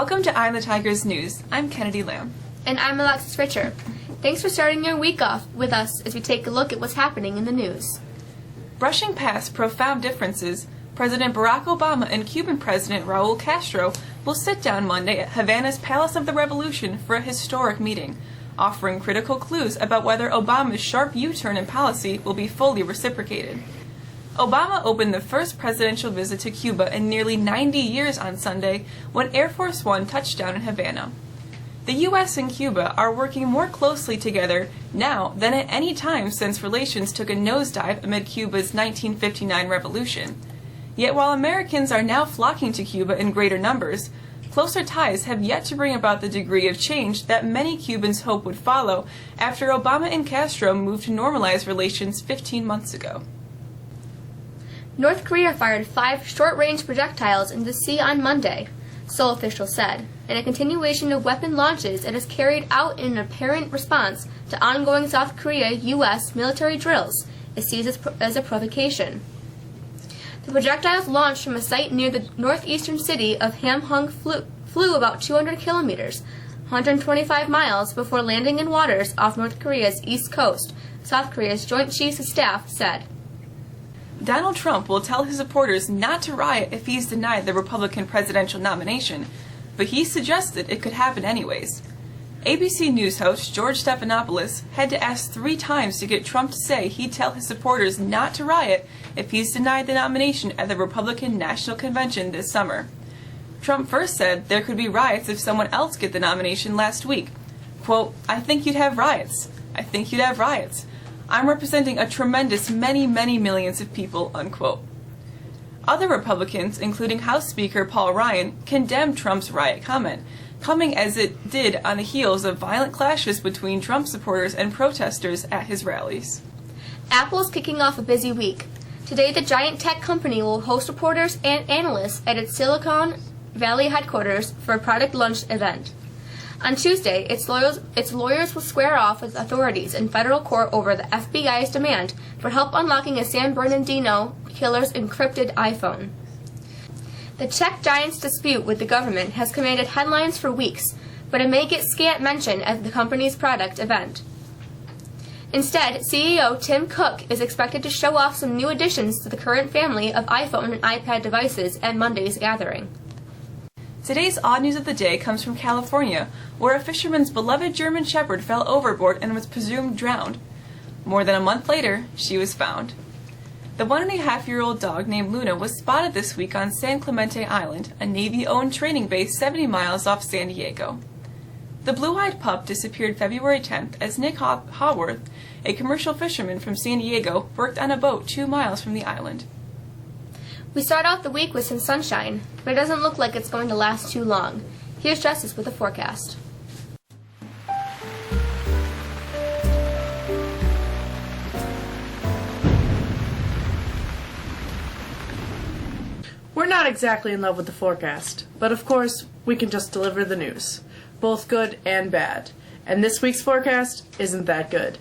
Welcome to Eye on the Tigers News. I'm Kennedy Lamb. And I'm Alexis Richer. Thanks for starting your week off with us as we take a look at what's happening in the news. Brushing past profound differences, President Barack Obama and Cuban President Raul Castro will sit down Monday at Havana's Palace of the Revolution for a historic meeting, offering critical clues about whether Obama's sharp U-turn in policy will be fully reciprocated. Obama opened the first presidential visit to Cuba in nearly 90 years on Sunday when Air Force One touched down in Havana. The U.S. and Cuba are working more closely together now than at any time since relations took a nosedive amid Cuba's 1959 revolution. Yet while Americans are now flocking to Cuba in greater numbers, closer ties have yet to bring about the degree of change that many Cubans hoped would follow after Obama and Castro moved to normalize relations 15 months ago. North Korea fired 5 short-range projectiles into the sea on Monday, Seoul officials said, in a continuation of weapon launches it has carried out in an apparent response to ongoing South Korea-U.S. military drills, it sees as a provocation. The projectiles launched from a site near the northeastern city of Hamhung flew about 200 kilometers, 125 miles, before landing in waters off North Korea's east coast, South Korea's Joint Chiefs of Staff said. Donald Trump will tell his supporters not to riot if he's denied the Republican presidential nomination, but he suggested it could happen anyways. ABC News host George Stephanopoulos had to ask 3 times to get Trump to say he'd tell his supporters not to riot if he's denied the nomination at the Republican National Convention this summer. Trump first said there could be riots if someone else get the nomination last week. Quote, "I think you'd have riots. I think you'd have riots. I'm representing a tremendous many millions of people," unquote. Other Republicans, including House Speaker Paul Ryan, condemned Trump's riot comment, coming as it did on the heels of violent clashes between Trump supporters and protesters at his rallies. Apple is kicking off a busy week. Today, the giant tech company will host reporters and analysts at its Silicon Valley headquarters for a product launch event. On Tuesday, its lawyers will square off with authorities in federal court over the FBI's demand for help unlocking a San Bernardino killer's encrypted iPhone. The tech giant's dispute with the government has commanded headlines for weeks, but it may get scant mention at the company's product event. Instead, CEO Tim Cook is expected to show off some new additions to the current family of iPhone and iPad devices at Monday's gathering. Today's odd news of the day comes from California, where a fisherman's beloved German Shepherd fell overboard and was presumed drowned. More than a month later, she was found. The 1.5-year-old dog named Luna was spotted this week on San Clemente Island, a Navy-owned training base 70 miles off San Diego. The blue-eyed pup disappeared February 10th as Nick Haworth, a commercial fisherman from San Diego, worked on a boat 2 miles from the island. We start off the week with some sunshine, but it doesn't look like it's going to last too long. Here's Justice with the forecast. We're not exactly in love with the forecast, but of course, we can just deliver the news, both good and bad. And this week's forecast isn't that good.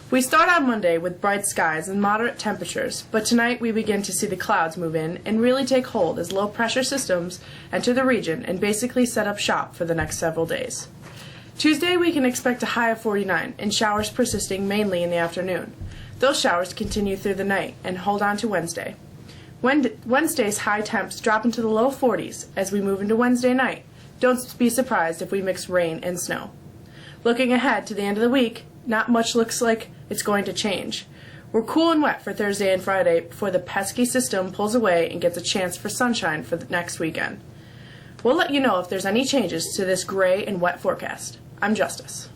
We start on Monday with bright skies and moderate temperatures, but tonight we begin to see the clouds move in and really take hold as low-pressure systems enter the region and basically set up shop for the next several days. Tuesday we can expect a high of 49 and showers persisting mainly in the afternoon. Those showers continue through the night and hold on to Wednesday. Wednesday's high temps drop into the low 40s as we move into Wednesday night. Don't be surprised if we mix rain and snow. Looking ahead to the end of the week, not much looks like it's going to change. We're cool and wet for Thursday and Friday before the pesky system pulls away and gets a chance for sunshine for the next weekend. We'll let you know if there's any changes to this gray and wet forecast. I'm Justice.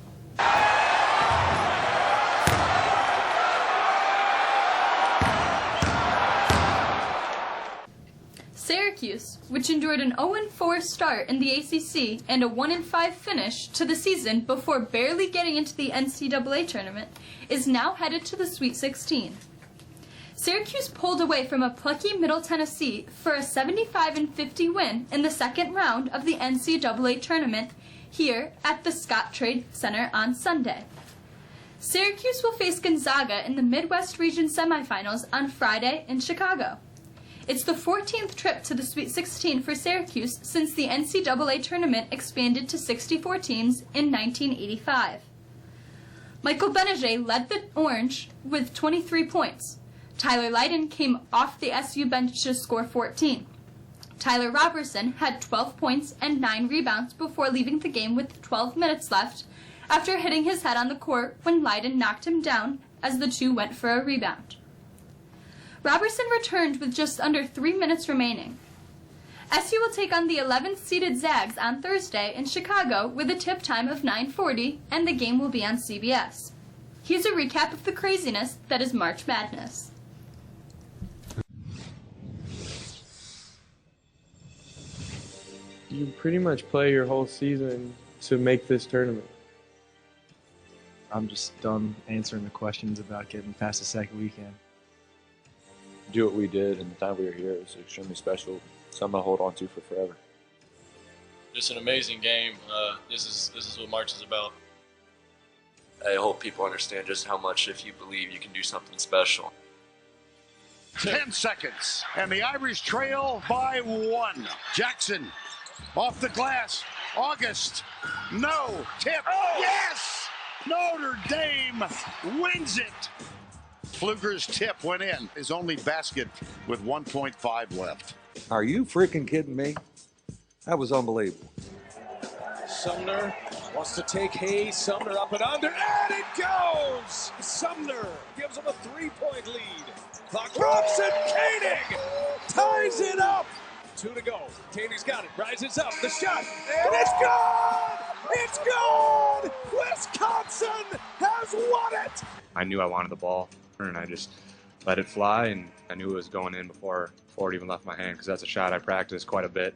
Syracuse, which endured an 0-4 start in the ACC and a 1-5 finish to the season before barely getting into the NCAA tournament, is now headed to the Sweet 16. Syracuse pulled away from a plucky Middle Tennessee for a 75-50 win in the second round of the NCAA tournament here at the Scottrade Center on Sunday. Syracuse will face Gonzaga in the Midwest Region semifinals on Friday in Chicago. It's the 14th trip to the Sweet 16 for Syracuse since the NCAA tournament expanded to 64 teams in 1985. Michael Benajay led the Orange with 23 points. Tyler Lydon came off the SU bench to score 14. Tyler Robertson had 12 points and 9 rebounds before leaving the game with 12 minutes left after hitting his head on the court when Lydon knocked him down as the two went for a rebound. Robertson returned with just under 3 minutes remaining. SU will take on the 11th-seeded Zags on Thursday in Chicago with a tip time of 9:40, and the game will be on CBS. Here's a recap of the craziness that is March Madness. You pretty much play your whole season to make this tournament. I'm just done answering the questions about getting past the second weekend. Do what we did and the time we were here is extremely special. Something I hold on to for forever. Just an amazing game. This is what March is about. I hope people understand just how much, if you believe, you can do something special. 10 seconds, and the Irish trail by 1. Jackson off the glass. August, no. Tip, yes! Notre Dame wins it. Pfluger's tip went in. His only basket with 1.5 left. Are you freaking kidding me? That was unbelievable. Sumner wants to take Hayes. Sumner up and under, and it goes! Sumner gives him a 3-point lead. Clock Robson, Koenig ties it up. 2 to go. Koenig's got it, rises up, the shot, and it's gone! It's gone! Wisconsin has won it! I knew I wanted the ball, and I just let it fly, and I knew it was going in before it even left my hand, because that's a shot I practiced quite a bit.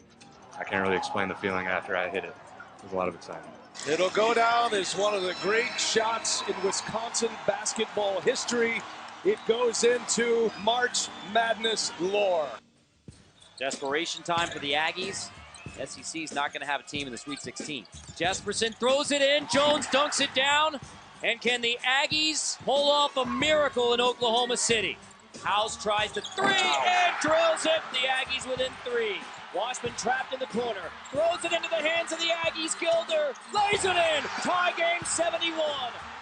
I can't really explain the feeling after I hit it. There's a lot of excitement. It'll go down as one of the great shots in Wisconsin basketball history. It goes into March Madness lore. Desperation time for the Aggies. SEC's not going to have a team in the Sweet 16. Jesperson throws it in. Jones dunks it down. And can the Aggies pull off a miracle in Oklahoma City? House tries the 3 and drills it. The Aggies within 3. Washman trapped in the corner. Throws it into the hands of the Aggies. Gilder lays it in. Tie game 71.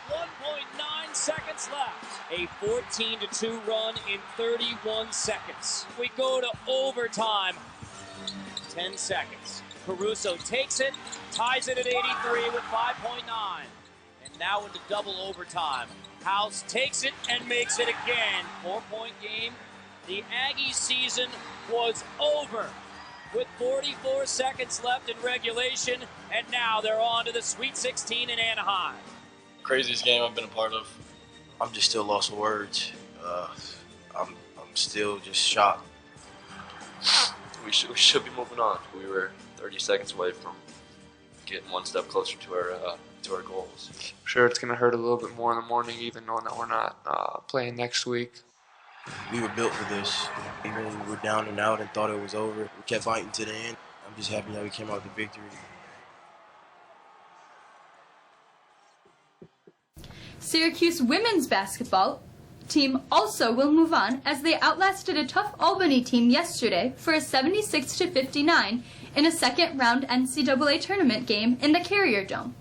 1.9 seconds left. A 14-2 run in 31 seconds. We go to overtime. 10 seconds. Caruso takes it, ties it at 83 with 5.9. And now into double overtime. House takes it and makes it again. 4-point game. The Aggie season was over with 44 seconds left in regulation, and now they're on to the Sweet 16 in Anaheim. Craziest game I've been a part of. I'm just still lost for words. I'm still just shocked. We should be moving on. We were 30 seconds away from getting one step closer to our goals. I'm sure it's going to hurt a little bit more in the morning, even knowing that we're not playing next week. We were built for this. Even when we were down and out and thought it was over, we kept fighting to the end. I'm just happy that we came out with the victory. Syracuse women's basketball team also will move on as they outlasted a tough Albany team yesterday for a 76-59 in a second-round NCAA tournament game in the Carrier Dome,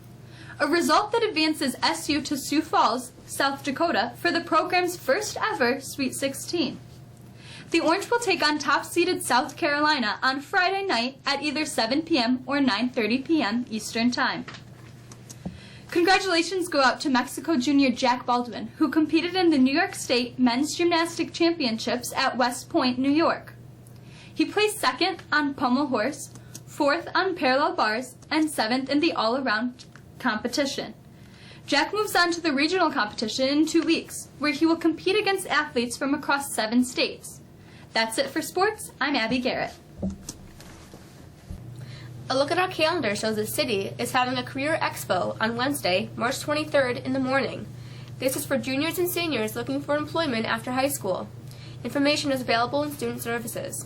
a result that advances SU to Sioux Falls, South Dakota, for the program's first-ever Sweet 16. The Orange will take on top-seeded South Carolina on Friday night at either 7 p.m. or 9:30 p.m. Eastern Time. Congratulations go out to Mexico junior Jack Baldwin, who competed in the New York State Men's Gymnastic Championships at West Point, New York. He placed second on pommel horse, fourth on parallel bars, and seventh in the all-around competition. Jack moves on to the regional competition in 2 weeks, where he will compete against athletes from across 7 states. That's it for sports. I'm Abby Garrett. A look at our calendar shows the city is having a career expo on Wednesday, March 23rd in the morning. This is for juniors and seniors looking for employment after high school. Information is available in student services.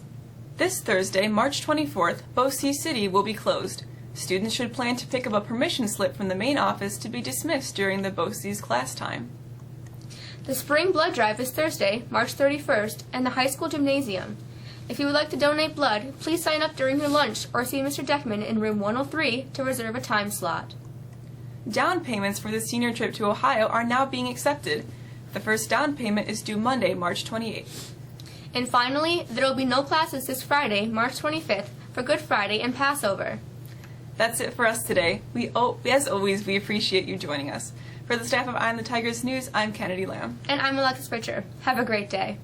This Thursday, March 24th, BOCES City will be closed. Students should plan to pick up a permission slip from the main office to be dismissed during the BOCES class time. The Spring Blood Drive is Thursday, March 31st, in the high school gymnasium. If you would like to donate blood, please sign up during your lunch or see Mr. Deckman in room 103 to reserve a time slot. Down payments for the senior trip to Ohio are now being accepted. The first down payment is due Monday, March 28th. And finally, there will be no classes this Friday, March 25th, for Good Friday and Passover. That's it for us today. As always, we appreciate you joining us. For the staff of Eye on the Tigers News, I'm Kennedy Lamb. And I'm Alexis Pritchard. Have a great day.